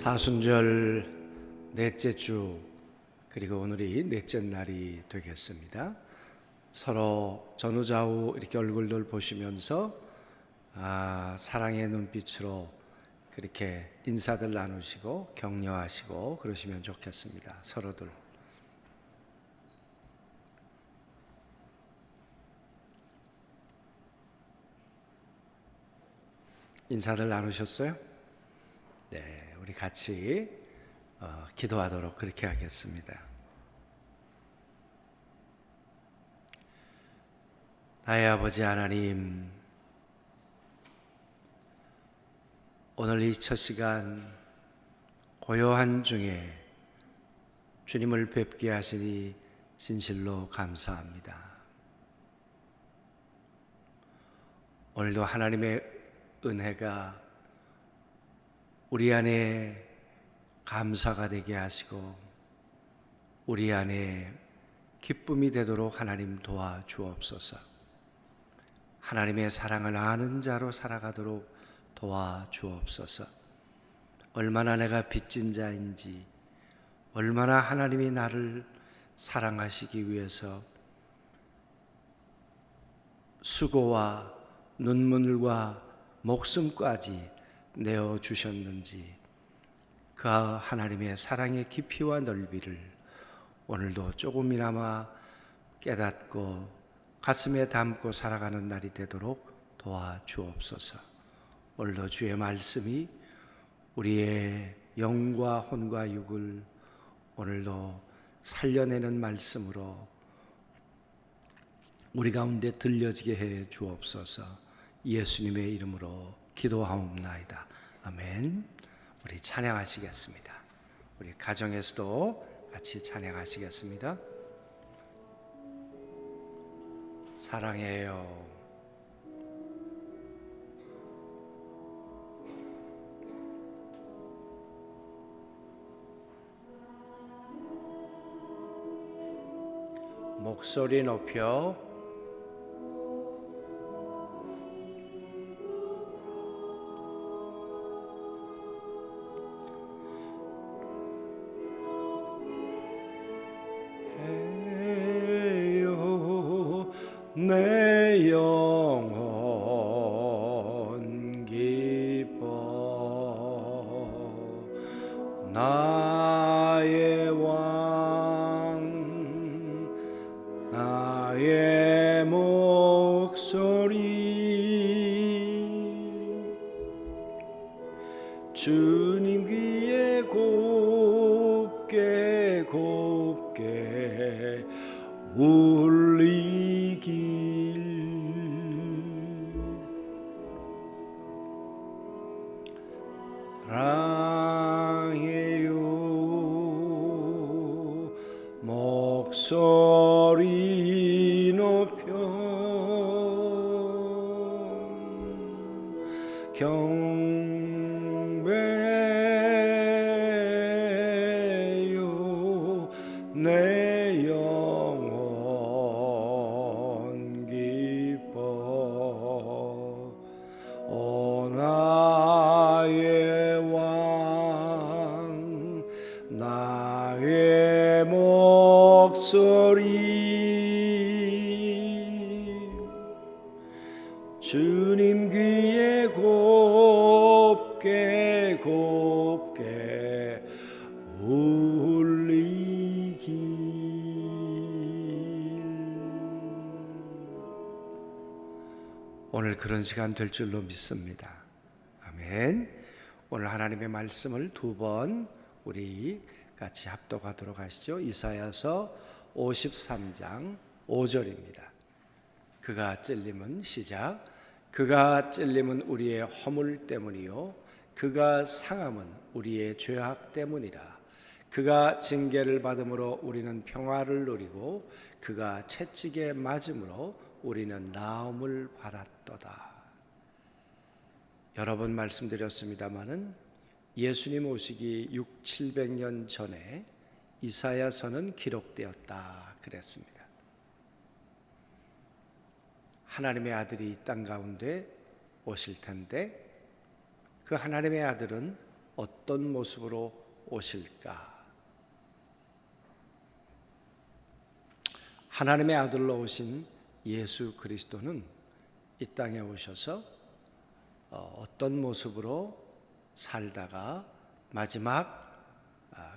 사순절 넷째 주, 그리고 오늘이 넷째 날이 되겠습니다. 서로 전후좌우 이렇게 얼굴들 보시면서 사랑의 눈빛으로 그렇게 인사들 나누시고 격려하시고 그러시면 좋겠습니다. 서로들. 인사들 나누셨어요? 네, 우리 같이 기도하도록 그렇게 하겠습니다. 나의 아버지 하나님, 오늘 이 첫 시간 고요한 중에 주님을 뵙게 하시니 진실로 감사합니다. 오늘도 하나님의 은혜가 우리 안에 감사가 되게 하시고 우리 안에 기쁨이 되도록 하나님 도와주옵소서. 하나님의 사랑을 아는 자로 살아가도록 도와주옵소서. 얼마나 내가 빚진 자인지, 얼마나 하나님이 나를 사랑하시기 위해서 수고와 눈물과 목숨까지 내어주셨는지, 그 하나님의 사랑의 깊이와 넓이를 오늘도 조금이나마 깨닫고 가슴에 담고 살아가는 날이 되도록 도와주옵소서. 오늘도 주의 말씀이 우리의 영과 혼과 육을 오늘도 살려내는 말씀으로 우리 가운데 들려지게 해 주옵소서. 예수님의 이름으로 기도하옵나이다. 아멘. 우리 찬양하시겠습니다. 우리 가정에서도 같이 찬양하시겠습니다. 사랑해요. 목소리 높여 내 영혼 기뻐 나의 왕 나의 목소리 주님 귀에 곱게 곱게 울리길 사랑해요. 목소리 높여 경배요. 내 영혼 기뻐 오 나의 왕 나의 목소리 주님 귀에 곱게 곱게 울리길. 오늘 그런 시간 될 줄로 믿습니다. 아멘. 오늘 하나님의 말씀을 두 번 우리 같이 합독하도록 하시죠. 이사야서 53장 5절입니다. 그가 찔림은 시작. 그가 찔림은 우리의 허물 때문이요 그가 상함은 우리의 죄악 때문이라. 그가 징계를 받음으로 우리는 평화를 누리고 그가 채찍에 맞음으로 우리는 나음을 받았도다. 여러 번 말씀드렸습니다마는 예수님 오시기 600~700년 전에 이사야서는 기록되었다 그랬습니다. 하나님의 아들이 이 땅 가운데 오실 텐데 그 하나님의 아들은 어떤 모습으로 오실까? 하나님의 아들로 오신 예수 그리스도는 이 땅에 오셔서 어떤 모습으로 살다가 마지막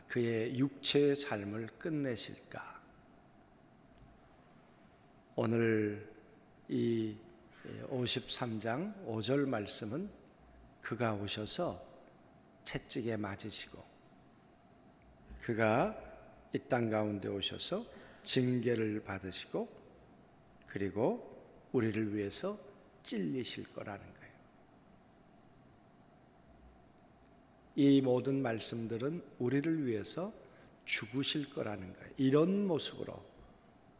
그의 육체의 삶을 끝내실까? 오늘 이 53장 5절 말씀은 그가 오셔서 채찍에 맞으시고 그가 이 땅 가운데 오셔서 징계를 받으시고 그리고 우리를 위해서 찔리실 거라는 거예요. 이 모든 말씀들은 우리를 위해서 죽으실 거라는 거예요. 이런 모습으로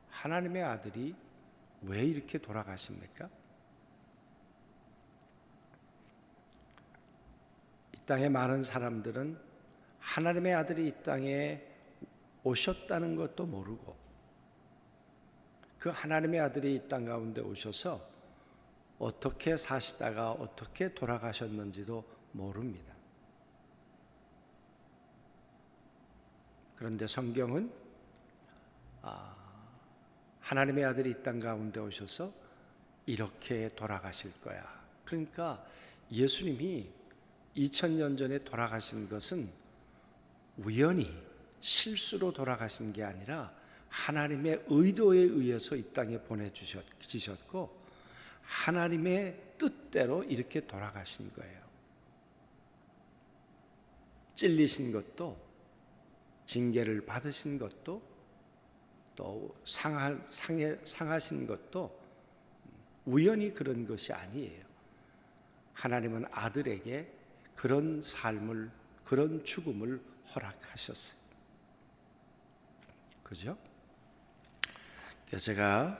하나님의 아들이 왜 이렇게 돌아가십니까? 이 땅의 많은 사람들은 하나님의 아들이 이 땅에 오셨다는 것도 모르고 그 하나님의 아들이 이 땅 가운데 오셔서 어떻게 사시다가 어떻게 돌아가셨는지도 모릅니다. 그런데 성경은 하나님의 아들이 이 땅 가운데 오셔서 이렇게 돌아가실 거야. 그러니까 예수님이 2000년 전에 돌아가신 것은 우연히 실수로 돌아가신 게 아니라 하나님의 의도에 의해서 이 땅에 보내주셨고 하나님의 뜻대로 이렇게 돌아가신 거예요. 찔리신 것도 징계를 받으신 것도 또 상하신 것도 우연히 그런 것이 아니에요. 하나님은 아들에게 그런 삶을 그런 죽음을 허락하셨어요. 그죠? 그래서 제가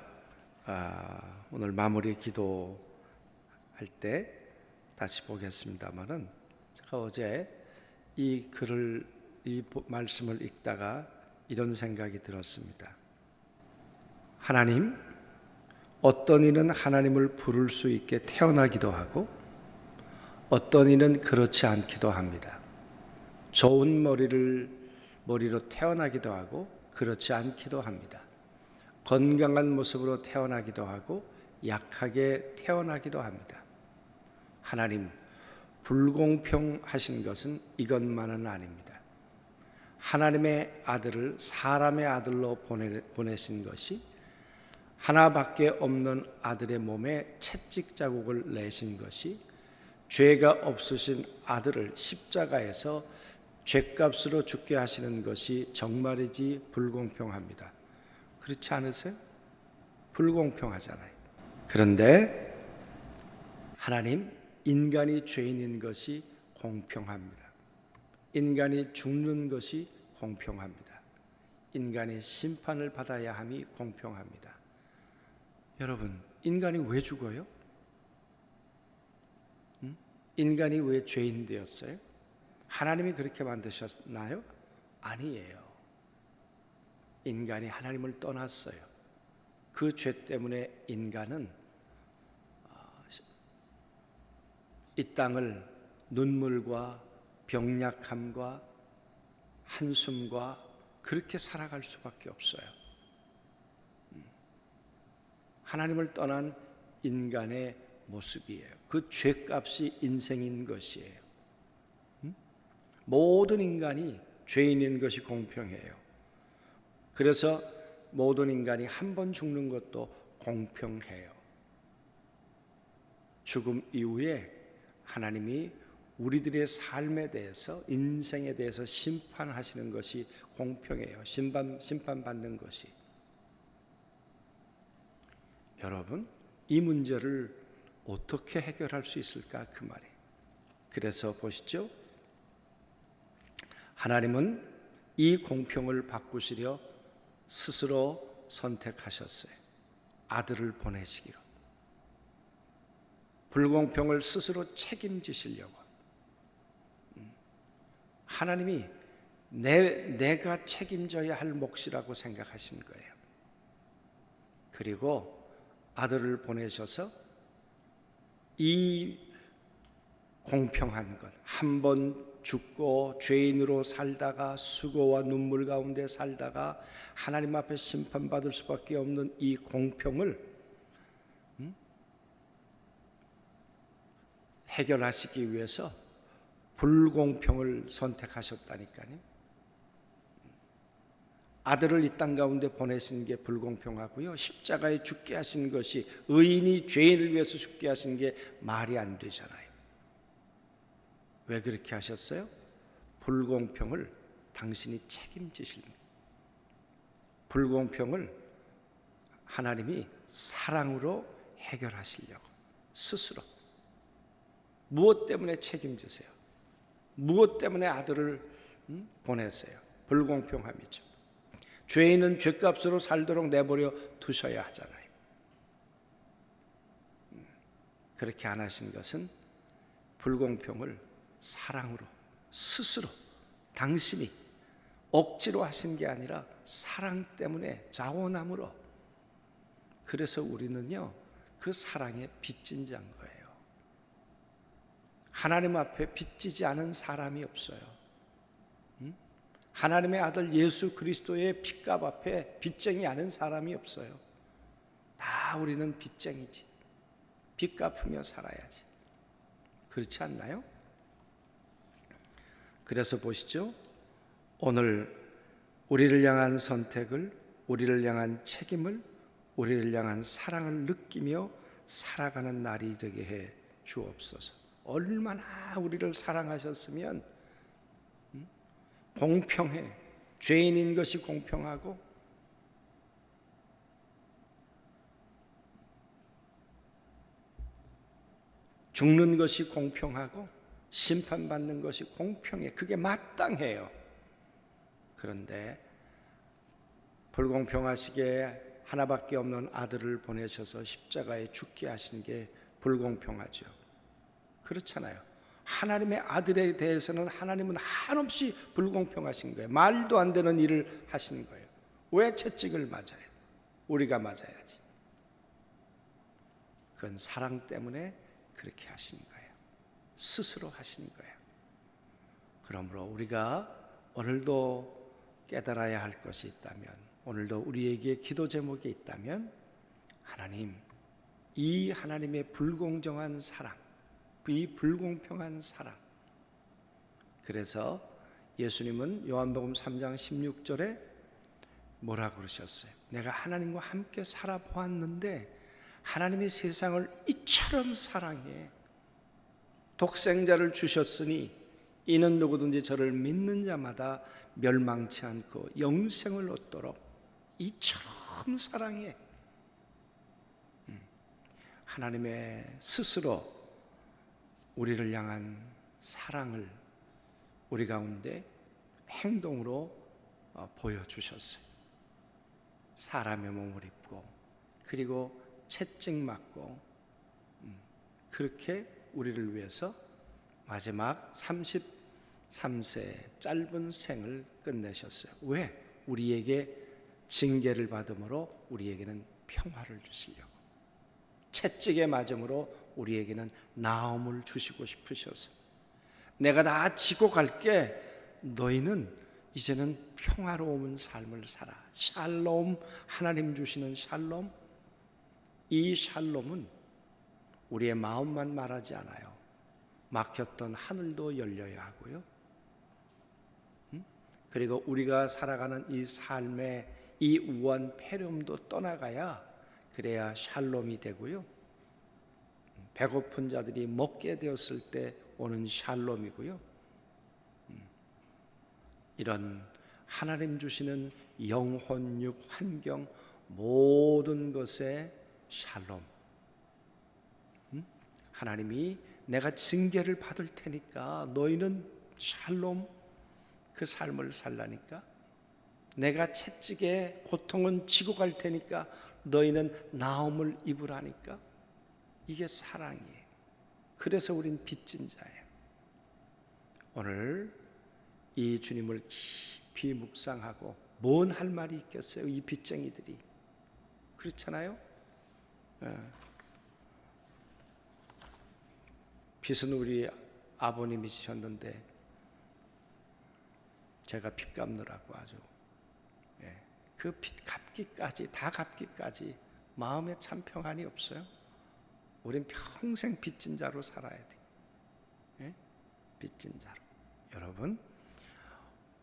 오늘 마무리 기도할 때 다시 보겠습니다만은 제가 어제 이 말씀을 읽다가 이런 생각이 들었습니다. 하나님, 어떤 이는 하나님을 부를 수 있게 태어나기도 하고 어떤 이는 그렇지 않기도 합니다. 좋은 머리로 태어나기도 하고 그렇지 않기도 합니다. 건강한 모습으로 태어나기도 하고 약하게 태어나기도 합니다. 하나님, 불공평하신 것은 이것만은 아닙니다. 하나님의 아들을 사람의 아들로 보내신 것이 하나밖에 없는 아들의 몸에 채찍 자국을 내신 것이 죄가 없으신 아들을 십자가에서 죄값으로 죽게 하시는 것이 정말이지 불공평합니다. 그렇지 않으세요? 불공평하잖아요. 그런데 하나님, 인간이 죄인인 것이 공평합니다. 인간이 죽는 것이 공평합니다. 인간이 심판을 받아야 함이 공평합니다. 여러분, 인간이 왜 죽어요? 인간이 왜 죄인 되었어요? 하나님이 그렇게 만드셨나요? 아니에요. 인간이 하나님을 떠났어요. 그 죄 때문에 인간은 이 땅을 눈물과 병약함과 한숨과 그렇게 살아갈 수밖에 없어요. 하나님을 떠난 인간의 모습이에요. 그 죄값이 인생인 것이에요. 모든 인간이 죄인인 것이 공평해요. 그래서 모든 인간이 한 번 죽는 것도 공평해요. 죽음 이후에 하나님이 우리들의 삶에 대해서 인생에 대해서 심판하시는 것이 공평해요. 심판받는 것이. 여러분, 이 문제를 어떻게 해결할 수 있을까? 그 말이에요. 그래서 보시죠. 하나님은 이 공평을 바꾸시려 스스로 선택하셨어요. 아들을 보내시기로. 불공평을 스스로 책임지시려고. 하나님이 내가 책임져야 할 몫이라고 생각하신 거예요. 그리고 아들을 보내셔서 이 공평한 것, 한 번 죽고 죄인으로 살다가 수고와 눈물 가운데 살다가 하나님 앞에 심판받을 수밖에 없는 이 공평을 해결하시기 위해서 불공평을 선택하셨다니까요. 아들을 이 땅 가운데 보내신 게 불공평하고요. 십자가에 죽게 하신 것이, 의인이 죄인을 위해서 죽게 하신 게 말이 안 되잖아요. 왜 그렇게 하셨어요? 불공평을 당신이 책임지십니다. 불공평을 하나님이 사랑으로 해결하시려고 스스로. 무엇 때문에 책임지세요? 무엇 때문에 아들을 보내세요? 불공평함이죠. 죄인은 죄값으로 살도록 내버려 두셔야 하잖아요. 그렇게 안 하신 것은 불공평을 사랑으로 스스로 당신이 억지로 하신 게 아니라 사랑 때문에 자원함으로. 그래서 우리는요 그 사랑에 빚진 자인 거예요. 하나님 앞에 빚지지 않은 사람이 없어요. 하나님의 아들 예수 그리스도의 빚값 앞에 빚쟁이 않은 사람이 없어요. 다 우리는 빚쟁이지. 빚 갚으며 살아야지. 그렇지 않나요? 그래서 보시죠. 오늘 우리를 향한 선택을, 우리를 향한 책임을, 우리를 향한 사랑을 느끼며 살아가는 날이 되게 해 주옵소서. 얼마나 우리를 사랑하셨으면 공평해. 죄인인 것이 공평하고 죽는 것이 공평하고 심판받는 것이 공평해. 그게 마땅해요. 그런데 불공평하시게 하나밖에 없는 아들을 보내셔서 십자가에 죽게 하신 게 불공평하죠. 그렇잖아요. 하나님의 아들에 대해서는 하나님은 한없이 불공평하신 거예요. 말도 안 되는 일을 하신 거예요. 왜 채찍을 맞아요? 우리가 맞아야지. 그건 사랑 때문에 그렇게 하신 거예요. 스스로 하신 거예요. 그러므로 우리가 오늘도 깨달아야 할 것이 있다면, 오늘도 우리에게 기도 제목이 있다면, 하나님, 이 하나님의 불공정한 사랑, 이 불공평한 사랑. 그래서 예수님은 요한복음 3장 16절에 뭐라고 그러셨어요? 내가 하나님과 함께 살아보았는데 하나님이 세상을 이처럼 사랑해 독생자를 주셨으니 이는 누구든지 저를 믿는 자마다 멸망치 않고 영생을 얻도록 이처럼 사랑해. 하나님의 스스로 우리를 향한 사랑을 우리 가운데 행동으로 보여주셨어요. 사람의 몸을 입고 그리고 채찍 맞고 그렇게 우리를 위해서 마지막 33세 짧은 생을 끝내셨어요. 왜? 우리에게 징계를 받음으로 우리에게는 평화를 주시려고, 채찍에 맞음으로 우리에게는 나음을 주시고 싶으셔서, 내가 다 지고 갈게, 너희는 이제는 평화로운 삶을 살아. 샬롬, 하나님 주시는 샬롬. 이 샬롬은 우리의 마음만 말하지 않아요. 막혔던 하늘도 열려야 하고요. 그리고 우리가 살아가는 이 삶의 이 우한 폐렴도 떠나가야, 그래야 샬롬이 되고요. 배고픈 자들이 먹게 되었을 때 오는 샬롬이고요. 이런 하나님 주시는 영혼, 육, 환경 모든 것의 샬롬. 하나님이 내가 징계를 받을 테니까 너희는 샬롬, 그 삶을 살라니까. 내가 채찍에 고통은 지고 갈 테니까 너희는 나음을 입으라니까. 이게 사랑이에요. 그래서 우린 빚진 자예요. 오늘 이 주님을 깊이 묵상하고 뭔 할 말이 있겠어요? 이 빚쟁이들이. 그렇잖아요? 빚은 우리 아버님이셨는데 제가 빚 갚느라고 아주 그 빚 갚기까지 다 갚기까지 마음에 참 평안이 없어요. 우린 평생 빚진 자로 살아야 돼. 빚진 자로. 여러분,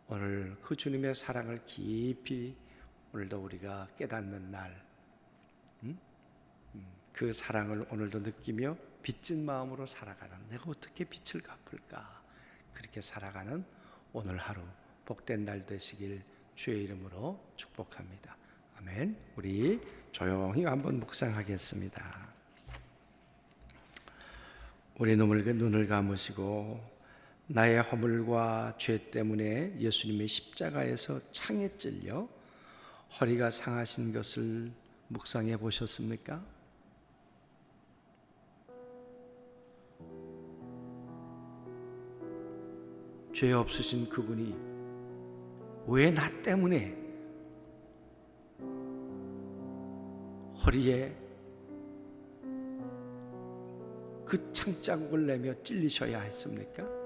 오늘 그 주님의 사랑을 깊이 오늘도 우리가 깨닫는 날, 그 사랑을 오늘도 느끼며 빚진 마음으로 살아가는, 내가 어떻게 빚을 갚을까, 그렇게 살아가는 오늘 하루 복된 날 되시길 주의 이름으로 축복합니다. 아멘. 우리 조용히 한번 묵상하겠습니다. 우리 눈을 감으시고 나의 허물과 죄 때문에 예수님의 십자가에서 창에 찔려 허리가 상하신 것을 묵상해 보셨습니까? 죄 없으신 그분이 왜 나 때문에 허리에 그 창자국을 내며 찔리셔야 했습니까?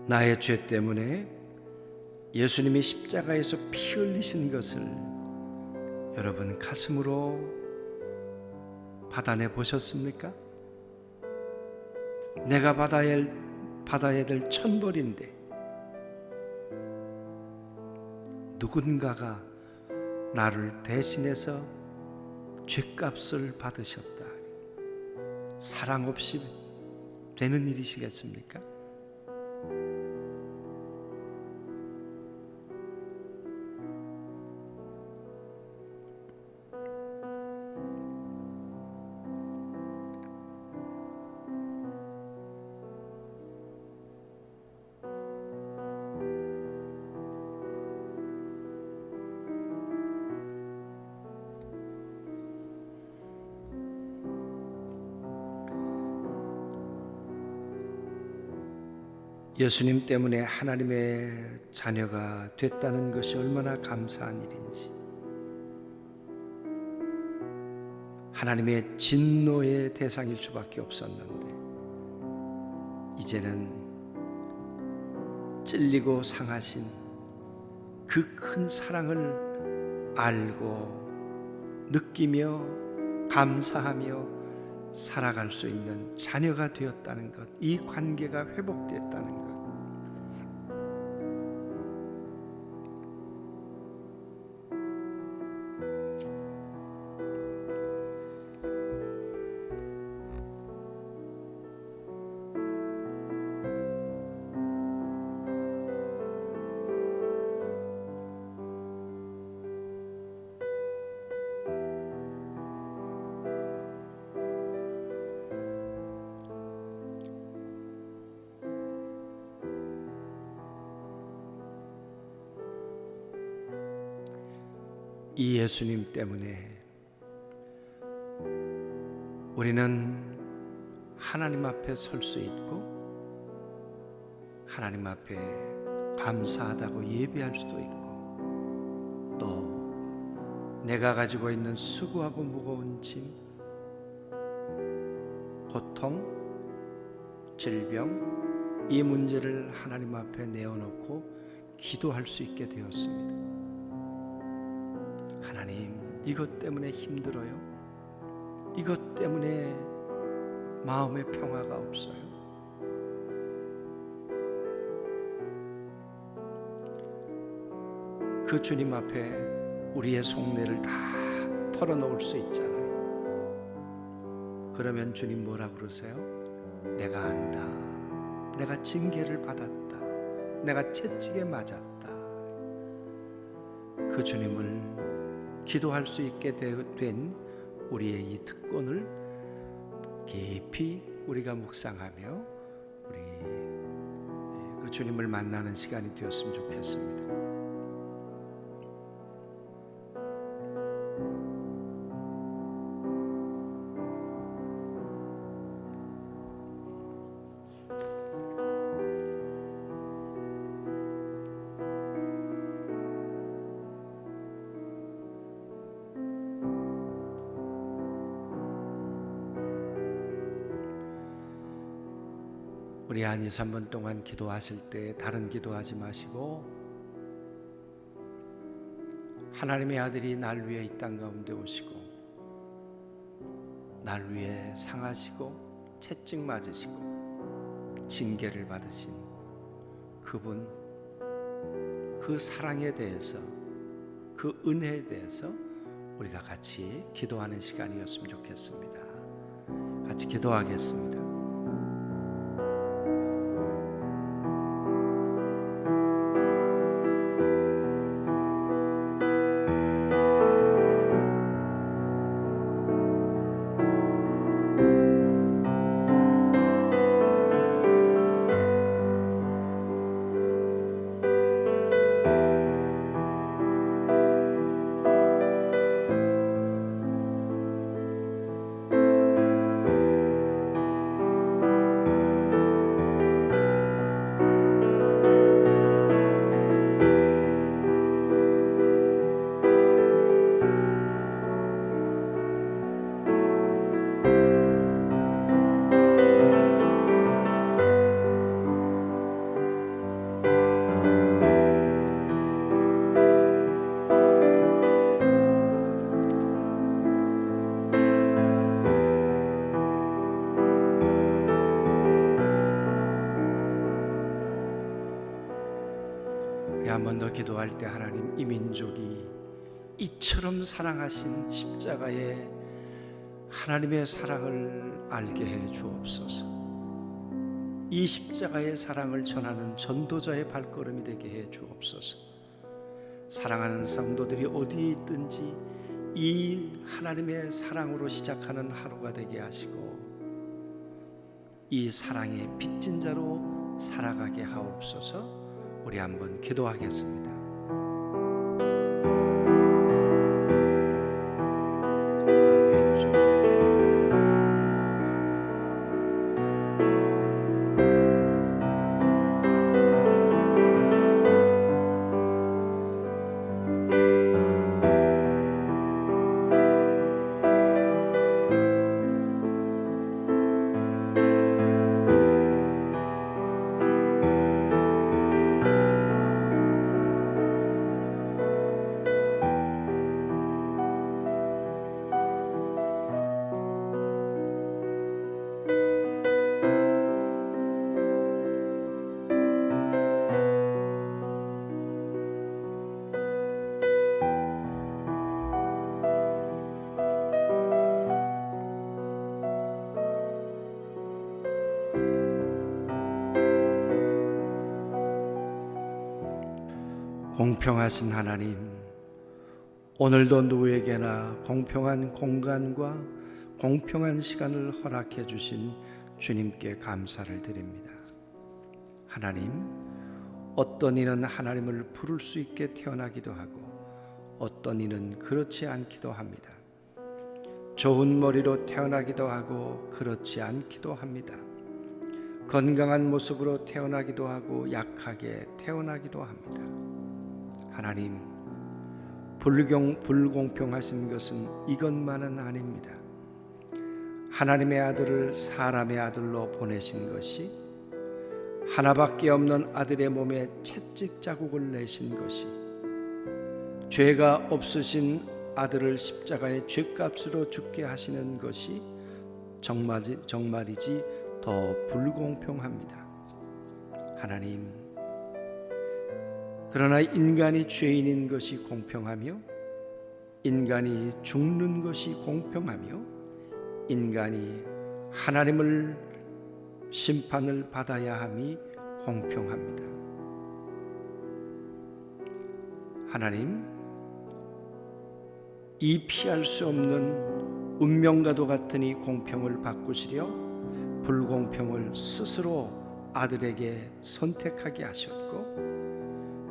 나의 죄 때문에 예수님이 십자가에서 피 흘리신 것을 여러분 가슴으로 받아내 보셨습니까? 내가 받아야 될 천벌인데 누군가가 나를 대신해서 죄값을 받으셨다. 사랑 없이 되는 일이시겠습니까? 예수님 때문에 하나님의 자녀가 됐다는 것이 얼마나 감사한 일인지, 하나님의 진노의 대상일 수밖에 없었는데 이제는 찔리고 상하신 그 큰 사랑을 알고 느끼며 감사하며 살아갈 수 있는 자녀가 되었다는 것, 이 관계가 회복됐다는 것, 이 예수님 때문에 우리는 하나님 앞에 설 수 있고 하나님 앞에 감사하다고 예배할 수도 있고, 또 내가 가지고 있는 수고하고 무거운 짐, 고통, 질병, 이 문제를 하나님 앞에 내어놓고 기도할 수 있게 되었습니다. 하나님, 이것 때문에 힘들어요. 이것 때문에 마음의 평화가 없어요. 그 주님 앞에 우리의 속내를 다 털어놓을 수 있잖아요. 그러면 주님 뭐라 그러세요? 내가 안다. 내가 징계를 받았다. 내가 채찍에 맞았다. 그 주님을 기도할 수 있게 된 우리의 이 특권을 깊이 우리가 묵상하며 우리 그 주님을 만나는 시간이 되었으면 좋겠습니다. 우리 한 2, 3분 동안 기도하실 때 다른 기도하지 마시고 하나님의 아들이 날 위해 이 땅 가운데 오시고 날 위해 상하시고 채찍 맞으시고 징계를 받으신 그분, 그 사랑에 대해서, 그 은혜에 대해서 우리가 같이 기도하는 시간이었으면 좋겠습니다. 같이 기도하겠습니다. 한 번 더 기도할 때 하나님, 이 민족이 이처럼 사랑하신 십자가의 하나님의 사랑을 알게 해 주옵소서. 이 십자가의 사랑을 전하는 전도자의 발걸음이 되게 해 주옵소서. 사랑하는 성도들이 어디에 있든지 이 하나님의 사랑으로 시작하는 하루가 되게 하시고 이 사랑의 빚진 자로 살아가게 하옵소서. 우리 한번 기도하겠습니다. 공평하신 하나님, 오늘도 누구에게나 공평한 공간과 공평한 시간을 허락해 주신 주님께 감사를 드립니다. 하나님, 어떤 이는 하나님을 부를 수 있게 태어나기도 하고 어떤 이는 그렇지 않기도 합니다. 좋은 머리로 태어나기도 하고 그렇지 않기도 합니다. 건강한 모습으로 태어나기도 하고 약하게 태어나기도 합니다. 하나님, 불공평하신 것은 이것만은 아닙니다. 하나님의 아들을 사람의 아들로 보내신 것이, 하나밖에 없는 아들의 몸에 채찍 자국을 내신 것이, 죄가 없으신 아들을 십자가의 죗값으로 죽게 하시는 것이 정말이지 더 불공평합니다. 하나님, 그러나 인간이 죄인인 것이 공평하며 인간이 죽는 것이 공평하며 인간이 하나님을 심판을 받아야 함이 공평합니다. 하나님, 이 피할 수 없는 운명과도 같은 이 공평을 바꾸시려 불공평을 스스로 아들에게 선택하게 하셨고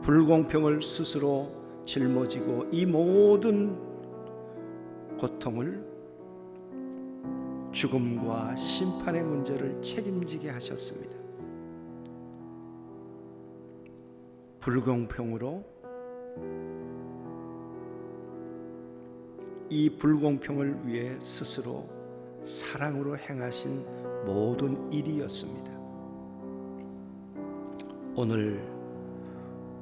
불공평을 스스로 짊어지고 이 모든 고통을 죽음과 심판의 문제를 책임지게 하셨습니다. 불공평으로 이 불공평을 위해 스스로 사랑으로 행하신 모든 일이었습니다. 오늘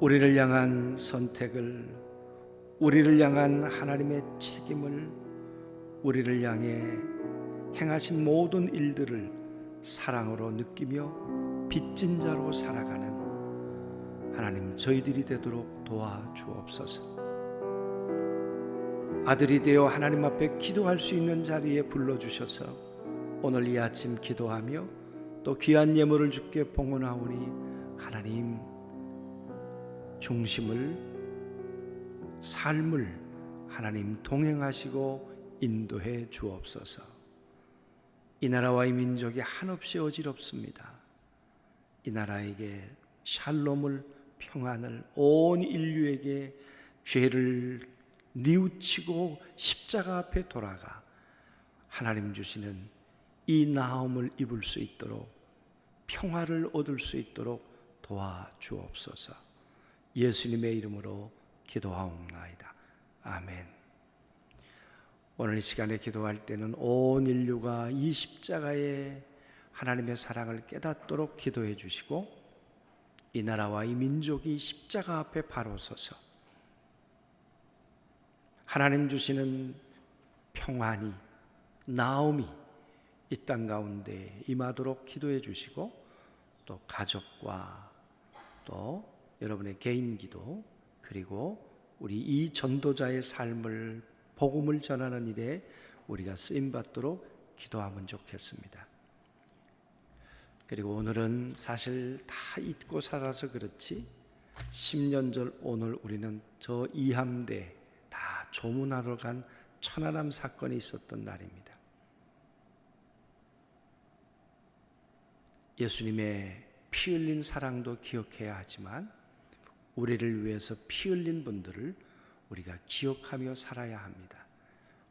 우리를 향한 선택을, 우리를 향한 하나님의 책임을, 우리를 향해 행하신 모든 일들을 사랑으로 느끼며 빚진 자로 살아가는 하나님, 저희들이 되도록 도와주옵소서. 아들이 되어 하나님 앞에 기도할 수 있는 자리에 불러주셔서 오늘 이 아침 기도하며 또 귀한 예물을 주께 봉헌하오니 하나님 중심을, 삶을 하나님 동행하시고 인도해 주옵소서. 이 나라와 이 민족이 한없이 어지럽습니다. 이 나라에게 샬롬을, 평안을, 온 인류에게 죄를 뉘우치고 십자가 앞에 돌아가 하나님 주시는 이 나음을 입을 수 있도록, 평화를 얻을 수 있도록 도와주옵소서. 예수님의 이름으로 기도하옵나이다. 아멘. 오늘 이 시간에 기도할 때는 온 인류가 이 십자가의 하나님의 사랑을 깨닫도록 기도해 주시고, 이 나라와 이 민족이 십자가 앞에 바로 서서 하나님 주시는 평안이, 나음이 이 땅 가운데 임하도록 기도해 주시고, 또 가족과 또 여러분의 개인 기도, 그리고 우리 이 전도자의 삶을, 복음을 전하는 일에 우리가 쓰임받도록 기도하면 좋겠습니다. 그리고 오늘은 사실 다 잊고 살아서 그렇지 10년 전 오늘 우리는 저 이함대 다 조문하러 간 천안함 사건이 있었던 날입니다. 예수님의 피 흘린 사랑도 기억해야 하지만 우리를 위해서 피 흘린 분들을 우리가 기억하며 살아야 합니다.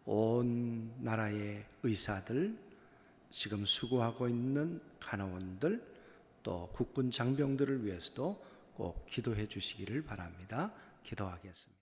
온 나라의 의사들, 지금 수고하고 있는 간호원들, 또 국군 장병들을 위해서도 꼭 기도해 주시기를 바랍니다. 기도하겠습니다.